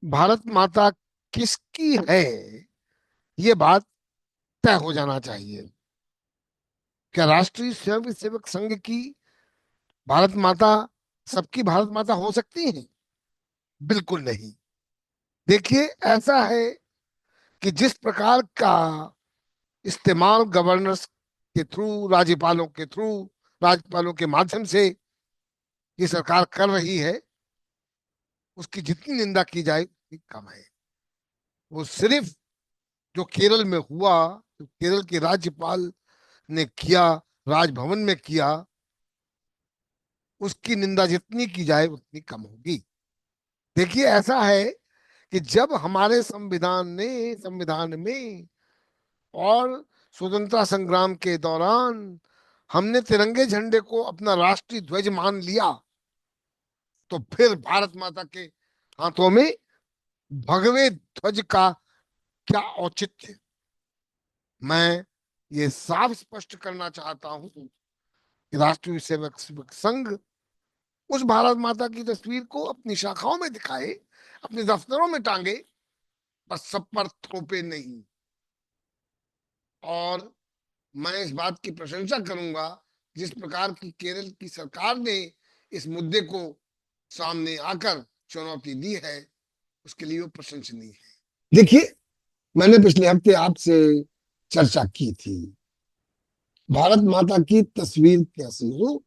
भारत माता किसकी है, ये बात तय हो जाना चाहिए। क्या राष्ट्रीय स्वयं सेवक संघ की भारत माता सबकी भारत माता हो सकती है? बिल्कुल नहीं। देखिए, ऐसा है कि जिस प्रकार का इस्तेमाल गवर्नर्स के थ्रू, राज्यपालों के माध्यम से ये सरकार कर रही है, उसकी जितनी निंदा की जाए उतनी कम है। वो सिर्फ जो केरल में हुआ, जो केरल के राज्यपाल ने किया, राजभवन में किया, उसकी निंदा जितनी की जाए उतनी कम होगी। देखिए, ऐसा है कि जब हमारे संविधान में और स्वतंत्रता संग्राम के दौरान हमने तिरंगे झंडे को अपना राष्ट्रीय ध्वज मान लिया, तो फिर भारत माता के हाथों में भगवे ध्वज का क्या औचित्य। मैं ये साफ स्पष्ट करना चाहता हूं कि राष्ट्रीय सेवक सेवक संघ उस भारत माता की तस्वीर को अपनी शाखाओं में दिखाए, अपने दफ्तरों में टांगे, बस सब पर थोपे नहीं। और मैं इस बात की प्रशंसा करूंगा, जिस प्रकार की केरल की सरकार ने इस मुद्दे को सामने आकर चुनौती दी है, उसके लिए वो प्रशंसनीय है। देखिए, मैंने पिछले हफ्ते आपसे चर्चा की थी, भारत माता की तस्वीर कैसी हो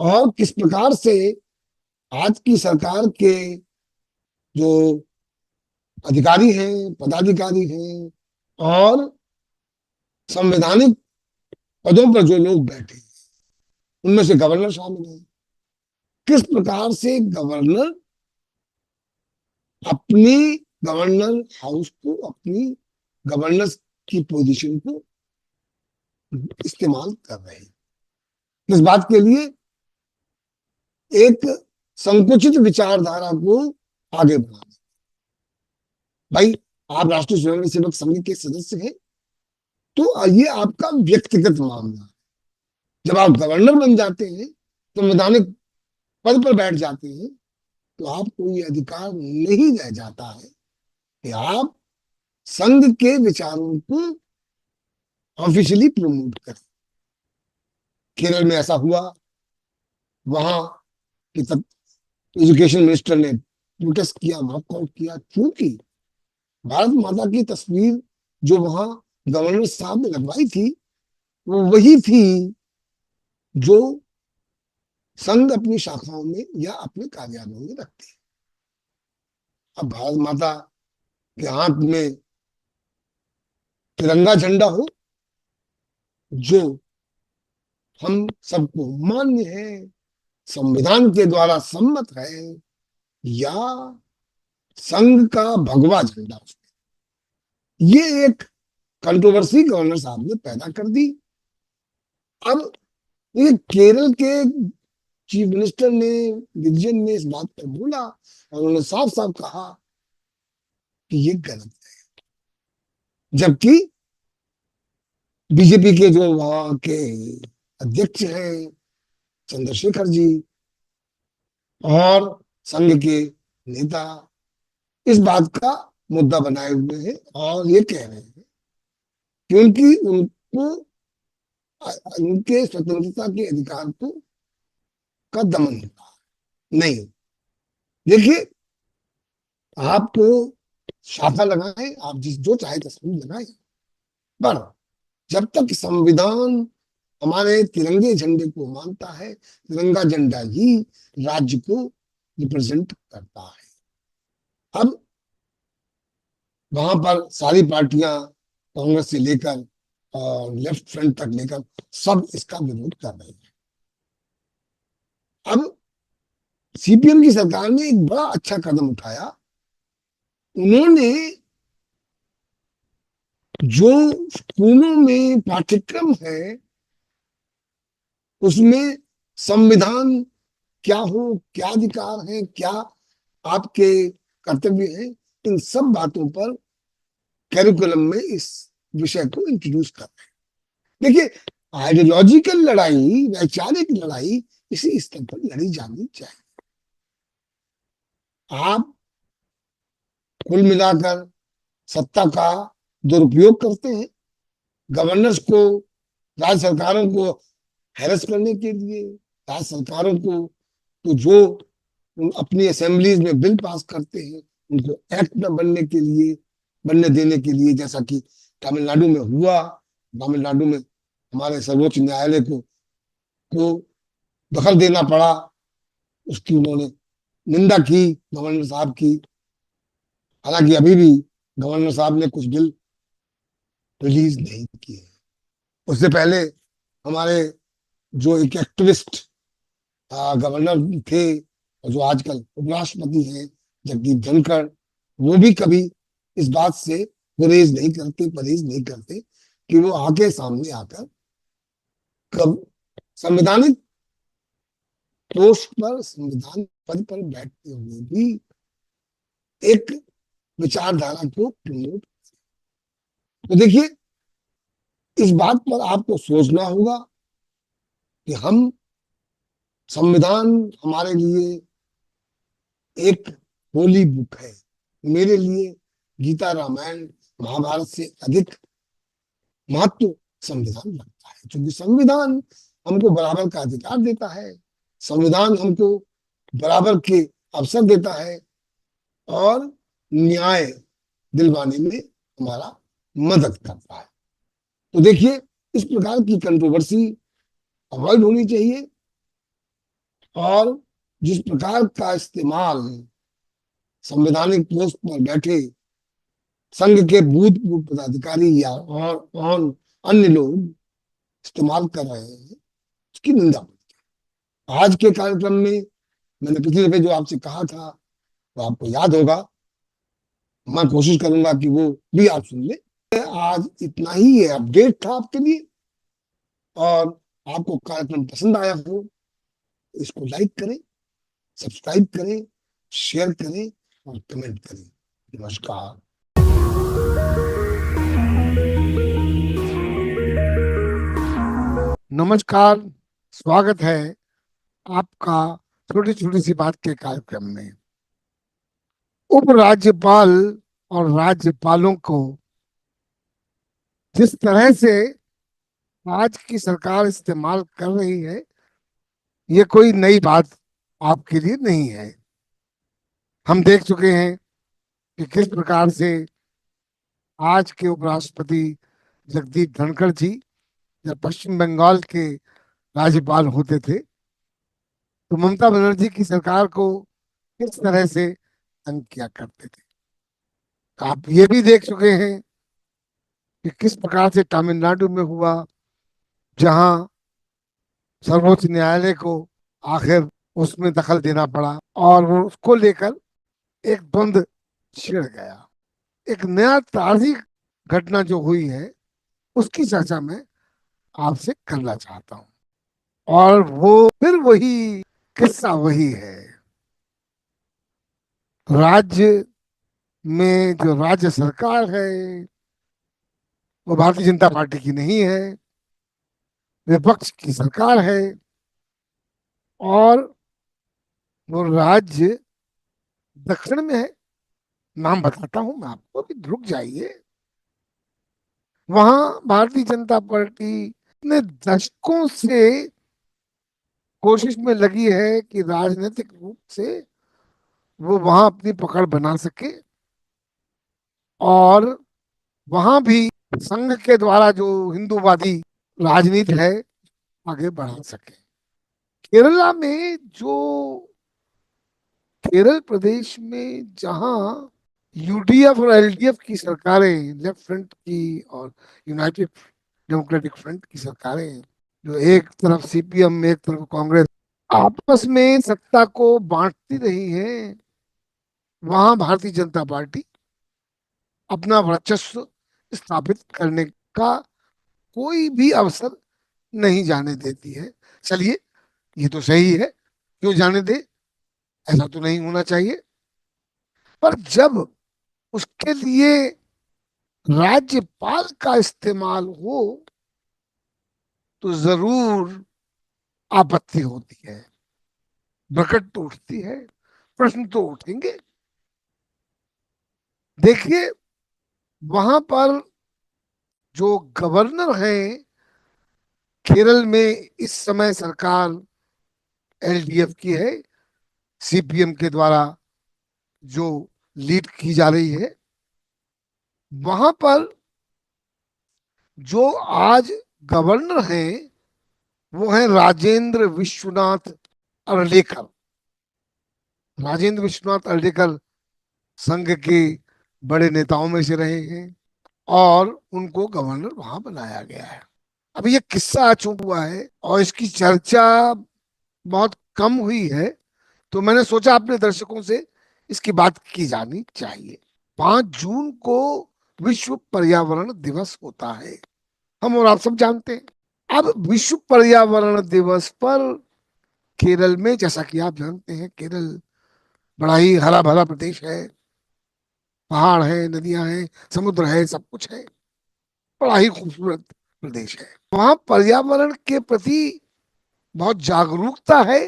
और किस प्रकार से आज की सरकार के जो अधिकारी हैं, पदाधिकारी हैं और संवैधानिक पदों पर जो लोग बैठे हैं, उनमें से गवर्नर शामिल है, किस प्रकार से गवर्नर अपनी गवर्नर हाउस को, अपनी गवर्नर की पोजीशन को इस्तेमाल कर रहे हैं। इस बात के लिए एक संकुचित विचारधारा को आगे बढ़ाना। भाई, आप राष्ट्रीय स्वयंसेवक संघ के सदस्य हैं, तो ये आपका व्यक्तिगत मामला है। जब आप गवर्नर बन जाते हैं, संवैधानिक पद पर बैठ जाते हैं, तो आपको ये अधिकार नहीं रह जाता है कि आप संघ के विचारों को ऑफिशियली प्रमोट करें। केरल में ऐसा हुआ, वहां की तब एजुकेशन मिनिस्टर ने प्रोटेस्ट किया, वॉकआउट किया, क्योंकि भारत माता की तस्वीर जो वहां गवर्नर साहब ने लगवाई थी, वो वही थी जो संघ अपनी शाखाओं में या अपने कार्यालयों में रखते हैं। अब भारत माता के हाथ में तिरंगा झंडा हो, जो हम सबको मान्य है, संविधान के द्वारा सम्मत है, या संघ का भगवा झंडा, ये एक कंट्रोवर्सी गवर्नर साहब ने पैदा कर दी। अब ये केरल के चीफ मिनिस्टर ने, विजयन ने इस बात पर बोला और उन्होंने साफ साफ कहा कि ये गलत है। जबकि बीजेपी के जो वहां के अध्यक्ष हैं, चंद्रशेखर जी, और संघ के नेता इस बात का मुद्दा बनाए हुए हैं और ये कह रहे हैं कि उनको उनके स्वतंत्रता के अधिकार को का दमन होता है। नहीं, देखिए, आप शाखा लगाएं, आप जिस जो चाहे तस्वीर लगाएं, पर जब तक संविधान हमारे तिरंगे झंडे को मानता है, तिरंगा झंडा ही राज्य को रिप्रेजेंट करता है। अब वहां पर सारी पार्टियां, कांग्रेस से लेकर और लेफ्ट फ्रंट तक लेकर, सब इसका विरोध कर रहे हैं। अब सीपीएम की सरकार ने एक बड़ा अच्छा कदम उठाया। उन्होंने जो स्कूलों में पाठ्यक्रम है, उसमें संविधान क्या हो, क्या अधिकार है, क्या आपके कर्तव्य है, इन सब बातों पर कैरिकुलम में इस विषय को इंट्रोड्यूस कर रहे हैं। देखिए, आइडियोलॉजिकल लड़ाई, वैचारिक लड़ाई इसी स्तर पर लड़ी जानी चाहिए। आप कुल मिलाकर सत्ता का दुरुपयोग करते हैं, गवर्नर्स को, राज्य सरकारों को हैरेस करने के लिए, राज्य सरकारों को तो जो अपनी असेंबलीज में बिल पास करते हैं उनको एक्ट में बनने के लिए, बनने देने के लिए, जैसा कि तमिलनाडु में हुआ। तमिलनाडु में हमारे सर्वोच्च न्यायालय को दखल देना पड़ा, उसकी उन्होंने निंदा की गवर्नर साहब की। हालांकि अभी भी गवर्नर साहब ने कुछ बिल रिलीज नहीं किए। उससे पहले हमारे जो एक एक्टिविस्ट गवर्नर थे और जो आजकल उपराष्ट्रपति हैं, जगदीप धनखड़, वो भी कभी इस बात से परहेज नहीं करते कि वो आके सामने आकर कब संवैधानिक पोस्ट पर, संविधान पद पर बैठते हुए भी एक विचारधारा को प्रमोट। तो देखिए, इस बात पर आपको सोचना होगा कि हम, संविधान हमारे लिए एक होली बुक है। मेरे लिए गीता, रामायण, महाभारत से अधिक महत्व संविधान रखता है, क्योंकि संविधान हमको बराबर का अधिकार देता है, संविधान हमको बराबर के अवसर देता है और न्याय दिलवाने में हमारा मदद करता है। तो देखिए, इस प्रकार की कंट्रोवर्सी अवॉइड होनी चाहिए और जिस प्रकार का इस्तेमाल संवैधानिक पोस्ट पर बैठे संघ के भूतपूर्व पदाधिकारी या और अन्य लोग इस्तेमाल कर रहे हैं, उसकी निंदा। आज के कार्यक्रम में मैंने पिछले दफे जो आपसे कहा था वो आपको याद होगा, मैं कोशिश करूंगा कि वो भी आप सुन ले। आज इतना ही है, अपडेट था आपके लिए, और आपको कार्यक्रम पसंद आया हो इसको लाइक करें, सब्सक्राइब करें, शेयर करें और कमेंट करें। नमस्कार। नमस्कार, स्वागत है आपका छोटी छोटी सी बात के कार्यक्रम में। उपराज्यपाल और राज्यपालों को जिस तरह से आज की सरकार इस्तेमाल कर रही है, ये कोई नई बात आपके लिए नहीं है। हम देख चुके हैं कि किस प्रकार से आज के उपराष्ट्रपति जगदीप धनखड़ जी जब पश्चिम बंगाल के राज्यपाल होते थे तो ममता बनर्जी की सरकार को किस तरह से तंग किया करते थे। आप ये भी देख चुके हैं कि किस प्रकार से तमिलनाडु में हुआ, जहां सर्वोच्च न्यायालय को आखिर उसमें दखल देना पड़ा और वो उसको लेकर एक द्वंद छिड़ गया। एक नया ताज़ी घटना जो हुई है उसकी चर्चा मैं आपसे करना चाहता हूँ, और वो फिर वही किस्सा वही है। राज्य में जो राज्य सरकार है वो भारतीय जनता पार्टी की नहीं है, विपक्ष की सरकार है, और वो राज्य दक्षिण में है। नाम बताता हूं मैं आपको, अभी रुक जाइए। वहां भारतीय जनता पार्टी ने दशकों से कोशिश में लगी है कि राजनीतिक रूप से वो वहां अपनी पकड़ बना सके और वहां भी संघ के द्वारा जो हिंदूवादी राजनीति है आगे बढ़ा सके। केरला में जो, केरल प्रदेश में जहां यूडीएफ और एलडीएफ की सरकारें, लेफ्ट फ्रंट की और यूनाइटेड डेमोक्रेटिक फ्रंट की सरकारें, जो एक तरफ सीपीएम एक तरफ कांग्रेस आपस में सत्ता को बांटती रही है, वहां भारतीय जनता पार्टी अपना वर्चस्व स्थापित करने का कोई भी अवसर नहीं जाने देती है। चलिए, ये तो सही है, क्यों जाने दे, ऐसा तो नहीं होना चाहिए। पर जब उसके लिए राज्यपाल का इस्तेमाल हो तो जरूर आपत्ति होती है, प्रकट तो उठती है, प्रश्न तो उठेंगे। देखिए, वहां पर जो गवर्नर हैं केरल में, इस समय सरकार एलडीएफ की है, सीपीएम के द्वारा जो लीड की जा रही है। वहां पर जो आज गवर्नर हैं वो है राजेंद्र विश्वनाथ अर्लेकर। राजेंद्र विश्वनाथ अर्लेकर संघ के बड़े नेताओं में से रहे हैं और उनको गवर्नर वहां बनाया गया है। अब ये किस्सा चूक हुआ है और इसकी चर्चा बहुत कम हुई है, तो मैंने सोचा अपने दर्शकों से इसकी बात की जानी चाहिए। 5 जून को विश्व पर्यावरण दिवस होता है, हम और आप सब जानते हैं। अब विश्व पर्यावरण दिवस पर केरल में, जैसा कि आप जानते हैं, केरल बड़ा ही हरा भरा प्रदेश है। पहाड़ है, नदियां हैं, समुद्र है, सब कुछ है। बड़ा ही खूबसूरत प्रदेश है। वहाँ पर्यावरण के प्रति बहुत जागरूकता है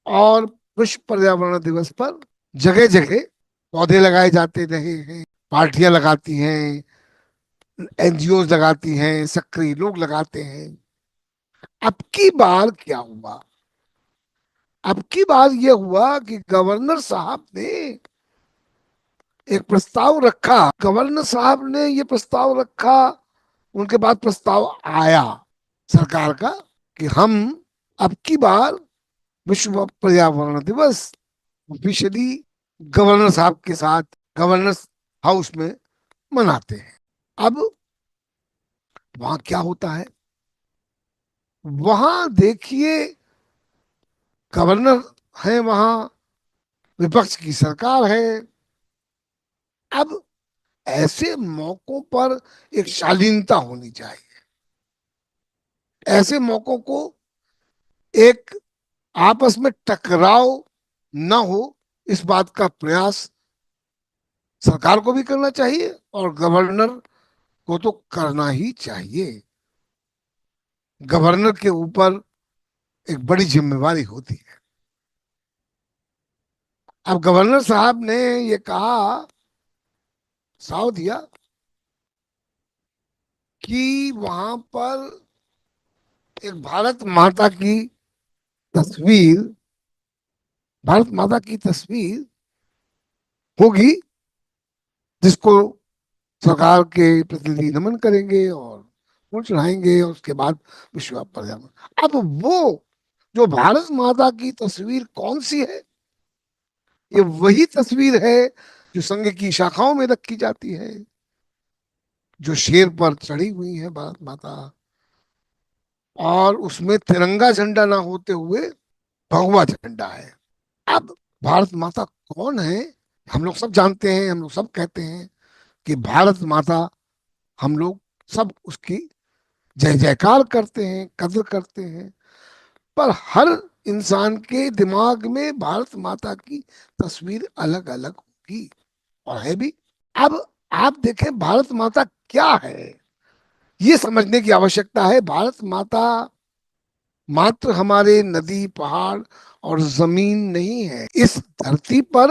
और विश्व पर्यावरण दिवस पर जगह जगह पौधे लगाए जाते रहे हैं, पार्टियां लगाती हैं, एनजीओ लगाती हैं, सक्रिय लोग लगाते हैं। अब की बार क्या हुआ? अब की बार यह हुआ कि गवर्नर साहब ने एक प्रस्ताव रखा। गवर्नर साहब ने यह प्रस्ताव रखा, उनके बाद प्रस्ताव आया सरकार का कि हम अब की बार विश्व पर्यावरण दिवस ऑफिशियली गवर्नर साहब के साथ गवर्नर हाउस में मनाते हैं। अब वहां क्या होता है? वहां देखिए, गवर्नर है वहां, विपक्ष की सरकार है। अब ऐसे मौकों पर एक शालीनता होनी चाहिए। ऐसे मौकों को एक आपस में टकराव न हो, इस बात का प्रयास सरकार को भी करना चाहिए और गवर्नर को तो करना ही चाहिए। गवर्नर के ऊपर एक बड़ी जिम्मेवारी होती है। अब गवर्नर साहब ने ये कहा, साव दिया कि वहां पर एक भारत माता की तस्वीर, भारत माता की तस्वीर होगी, जिसको सरकार के प्रतिनिधि नमन करेंगे और फूल चढ़ाएंगे और उसके बाद विश्व पर्यावरण। अब वो जो भारत माता की तस्वीर कौन सी है? ये वही तस्वीर है जो संघ की शाखाओं में रखी जाती है, जो शेर पर चढ़ी हुई है भारत माता, और उसमें तिरंगा झंडा ना होते हुए भगवा झंडा है। अब भारत माता कौन है? हम लोग सब जानते हैं, हम लोग सब कहते हैं कि भारत माता, हम लोग सब उसकी जय जयकार करते हैं, कद्र करते हैं। पर हर इंसान के दिमाग में भारत माता की तस्वीर अलग अलग होगी, और है भी। अब आप देखें, भारत माता क्या है, ये समझने की आवश्यकता है। भारत माता मात्र हमारे नदी, पहाड़ और जमीन नहीं है। इस धरती पर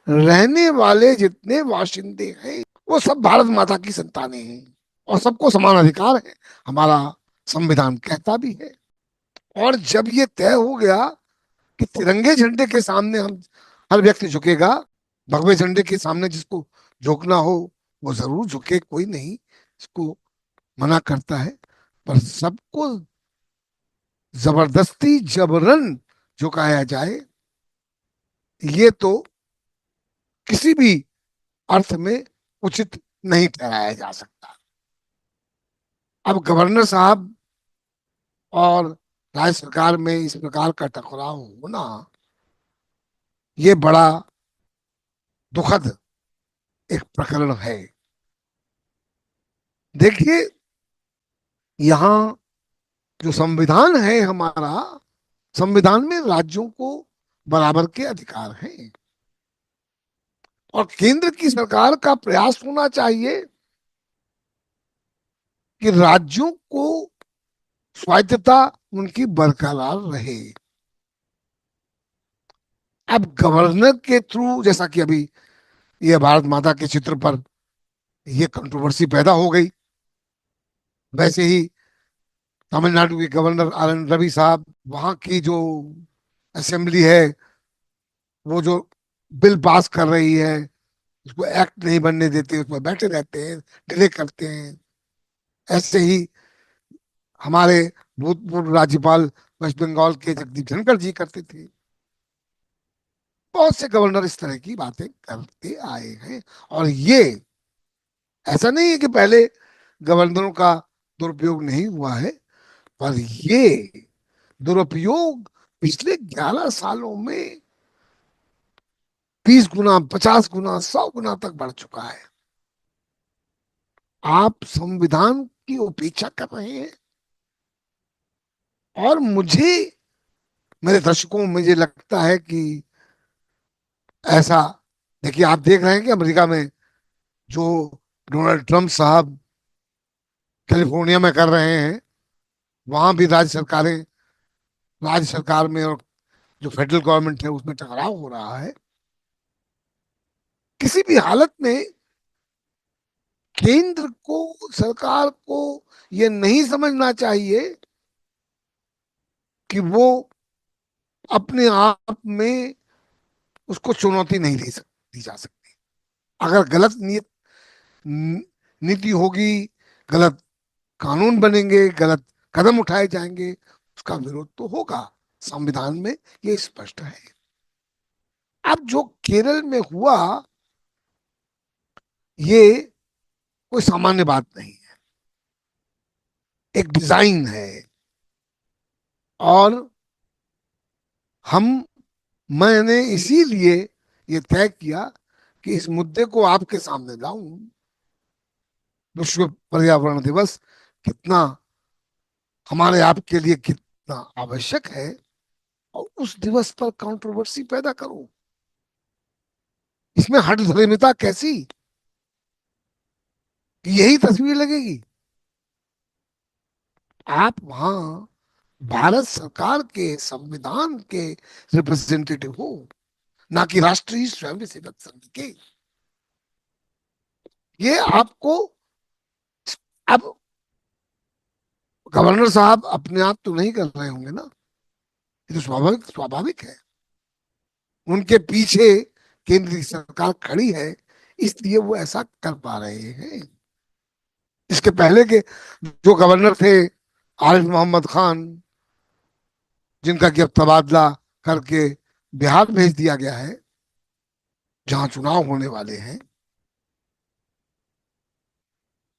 रहने वाले जितने वाशिंदे हैं वो सब भारत माता की संतानें हैं और सबको समान अधिकार है, हमारा संविधान कहता भी है। और जब ये तय हो गया कि तिरंगे झंडे के सामने हम हर व्यक्ति झुकेगा, भगवे झंडे के सामने जिसको झुकना हो वो जरूर झुके, कोई नहीं इसको मना करता है, पर सबको जबरदस्ती जबरन झुकाया जाए, ये तो किसी भी अर्थ में उचित नहीं ठहराया जा सकता। अब गवर्नर साहब और राज्य सरकार में इस प्रकार का टकराव होना, ये बड़ा दुखद एक प्रकरण है। देखिए, यहाँ जो संविधान है हमारा, संविधान में राज्यों को बराबर के अधिकार हैं और केंद्र की सरकार का प्रयास होना चाहिए कि राज्यों को स्वायत्तता उनकी बरकरार रहे। अब गवर्नर के थ्रू, जैसा कि अभी ये भारत माता के चित्र पर ये कंट्रोवर्सी पैदा हो गई। वैसे ही तमिलनाडु के गवर्नर आर एन रवि साहब, वहां की जो असेंबली है, वो जो बिल पास कर रही है, उसको एक्ट नहीं बनने देते, उसमें बैठे रहते हैं, डिले करते हैं। ऐसे ही हमारे भूतपूर्व राज्यपाल वेस्ट बंगाल के जगदीप धनखड़ जी करते थे। बहुत से गवर्नर इस तरह की बातें करते आए हैं। और ये ऐसा नहीं है कि पहले गवर्नरों का दुरुपयोग नहीं हुआ है, पर ये दुरुपयोग पिछले 11 सालों में 20 गुना, 50 गुना, 100 गुना तक बढ़ चुका है। आप संविधान की उपेक्षा कर रहे हैं। और मेरे दर्शकों, मुझे लगता है कि ऐसा, देखिए, आप देख रहे हैं कि अमेरिका में जो डोनाल्ड ट्रंप साहब कैलिफोर्निया में कर रहे हैं, वहां भी राज्य सरकार में और जो फेडरल गवर्नमेंट है उसमें टकराव हो रहा है। किसी भी हालत में केंद्र को, सरकार को यह नहीं समझना चाहिए कि वो अपने आप में उसको चुनौती नहीं दी जा सकती। अगर गलत नीति होगी, गलत कानून बनेंगे, गलत कदम उठाए जाएंगे, उसका विरोध तो होगा। संविधान में ये स्पष्ट है। अब जो केरल में हुआ, ये कोई सामान्य बात नहीं है, एक डिजाइन है। और हम मैंने इसीलिए ये तय किया कि इस मुद्दे को आपके सामने लाऊं। विश्व पर्यावरण दिवस कितना हमारे आपके लिए कितना आवश्यक है, और उस दिवस पर कंट्रोवर्सी पैदा करूं, इसमें हठधर्मिता कैसी कि यही तस्वीर लगेगी। आप वहां भारत सरकार के संविधान के रिप्रेजेंटेटिव हो, ना कि राष्ट्रीय स्वयंसेवक संघ के। ये आपको, अब गवर्नर साहब अपने आप तो नहीं कर रहे होंगे ना, ये तो स्वाभाविक स्वाभाविक है। उनके पीछे केंद्रीय सरकार खड़ी है, इसलिए वो ऐसा कर पा रहे हैं। इसके पहले के जो गवर्नर थे, आरिफ मोहम्मद खान, जिनका कि अब तबादला करके बिहार भेज दिया गया है, जहां चुनाव होने वाले हैं,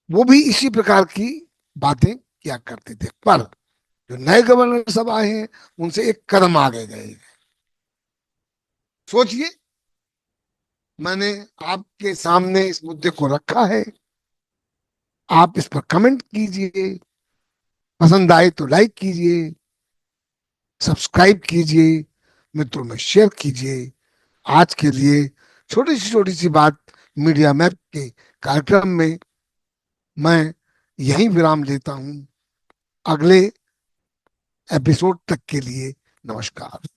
वो भी इसी प्रकार की बातें किया करते थे। पर जो नए गवर्नर सब आए हैं, उनसे एक कदम आगे गए। सोचिए, मैंने आपके सामने इस मुद्दे को रखा है, आप इस पर कमेंट कीजिए, पसंद आए तो लाइक कीजिए, सब्सक्राइब कीजिए, मित्रों में शेयर कीजिए। आज के लिए छोटी सी बात मीडिया मैप के कार्यक्रम में मैं यहीं विराम लेता हूं। अगले एपिसोड तक के लिए नमस्कार।